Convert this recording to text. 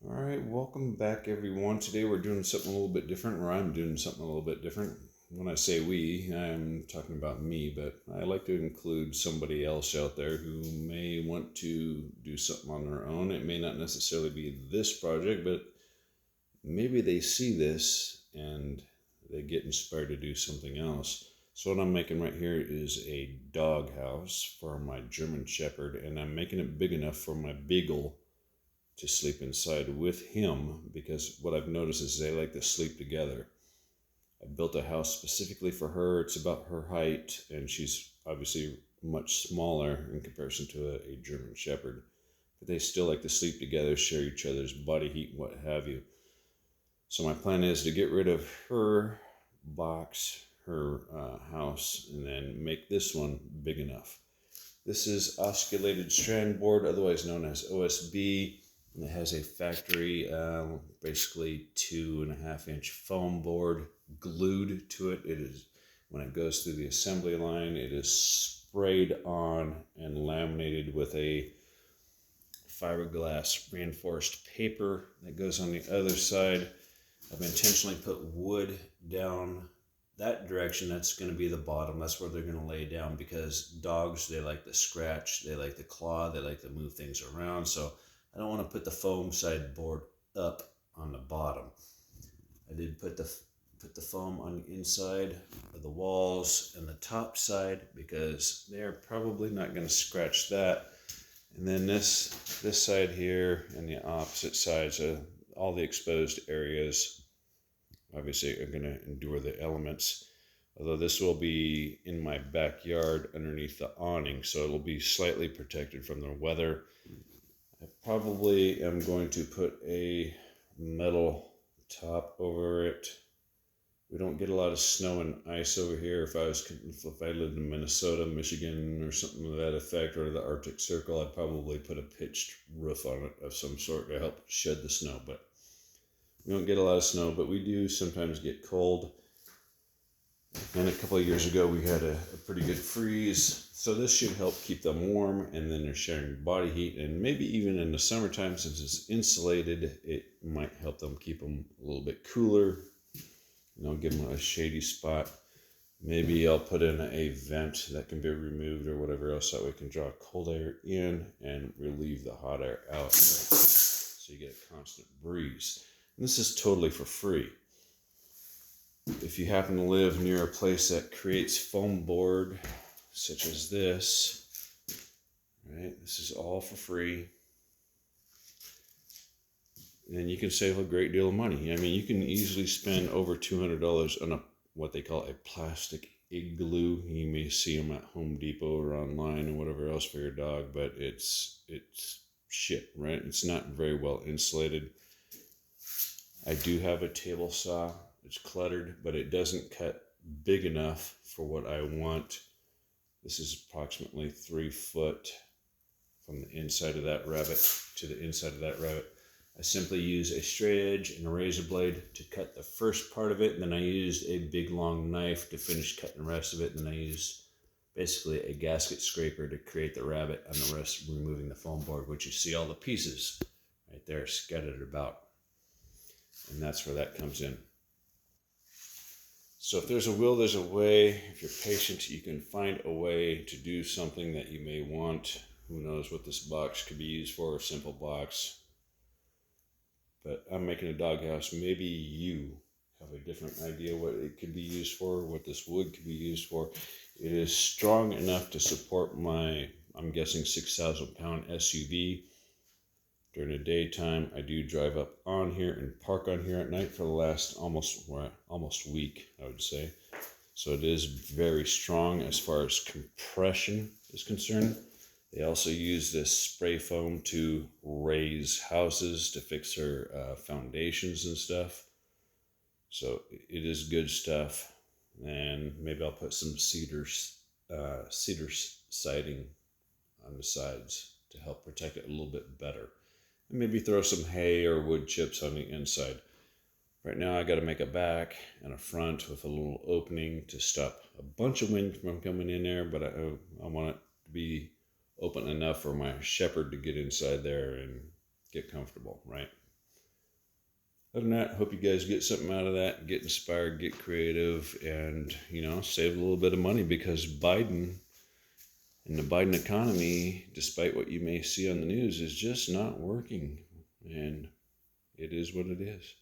All right, welcome back, everyone. Today we're doing something a little bit different, or I'm doing something a little bit different. When I say we, I'm talking about me, but I like to include somebody else out there who may want to do something on their own. It may not necessarily be this project, but maybe they see this and they get inspired to do something else. So, what I'm making right here is a dog house for my German Shepherd, and I'm making it big enough for my Beagle to sleep inside with him because what I've noticed is they like to sleep together. I built a house specifically for her. It's about her height, and she's obviously much smaller in comparison to a German Shepherd. But they still like to sleep together, share each other's body heat, what have you. So my plan is to get rid of her box, her house, and then make this one big enough. This is osculated strand board, otherwise known as OSB. And it has a factory, basically 2.5-inch foam board glued to it. It is, when it goes through the assembly line, it is sprayed on and laminated with a fiberglass reinforced paper that goes on the other side. I've intentionally put wood down that direction. That's going to be the bottom. That's where they're going to lay down because dogs, they like to scratch, they like to claw, they like to move things around. So I don't want to put the foam side board up on the bottom. I did put the foam on the inside of the walls and the top side because they're probably not going to scratch that. And then this side here and the opposite sides, all the exposed areas obviously are going to endure the elements. Although this will be in my backyard underneath the awning, so it'll be slightly protected from the weather. I probably am going to put a metal top over it. We don't get a lot of snow and ice over here. If I lived in Minnesota, Michigan, or something to that effect, or the Arctic Circle, I'd probably put a pitched roof on it of some sort to help shed the snow. But we don't get a lot of snow, but we do sometimes get cold. And a couple of years ago, we had a pretty good freeze. So this should help keep them warm, and then they're sharing body heat. And maybe even in the summertime, since it's insulated, it might help them keep them a little bit cooler. Give them a shady spot. Maybe I'll put in a vent that can be removed or whatever else. That way we can draw cold air in and relieve the hot air out. Right? So you get a constant breeze. And this is totally for free. If you happen to live near a place that creates foam board, such as this, right? This is all for free. And you can save a great deal of money. I mean, you can easily spend over $200 on what they call a plastic igloo. You may see them at Home Depot or online and whatever else for your dog, but it's shit, right? It's not very well insulated. I do have a table saw. It's cluttered, but it doesn't cut big enough for what I want. This is approximately 3 foot from the inside of that rabbit to the inside of that rabbit. I simply use a straight edge and a razor blade to cut the first part of it, and then I used a big long knife to finish cutting the rest of it, and then I used basically a gasket scraper to create the rabbit, and the rest removing the foam board, which you see all the pieces right there scattered about. And that's where that comes in. So if there's a will, there's a way. If you're patient, you can find a way to do something that you may want. Who knows what this box could be used for, a simple box. But I'm making a doghouse. Maybe you have a different idea what it could be used for, what this wood could be used for. It is strong enough to support my, I'm guessing, 6,000-pound SUV. During the daytime, I do drive up on here and park on here at night for the last almost week, I would say. So it is very strong as far as compression is concerned. They also use this spray foam to raise houses, to fix their foundations and stuff. So it is good stuff. And maybe I'll put some cedar siding on the sides to help protect it a little bit better. And maybe throw some hay or wood chips on the inside. Right now I got to make a back and a front with a little opening to stop a bunch of wind from coming in there, but I want it to be open enough for my shepherd to get inside there and get comfortable, right? other than that, hope you guys get something out of that, get inspired, get creative, and, save a little bit of money, because Biden and the Biden economy, despite what you may see on the news, is just not working. And it is what it is.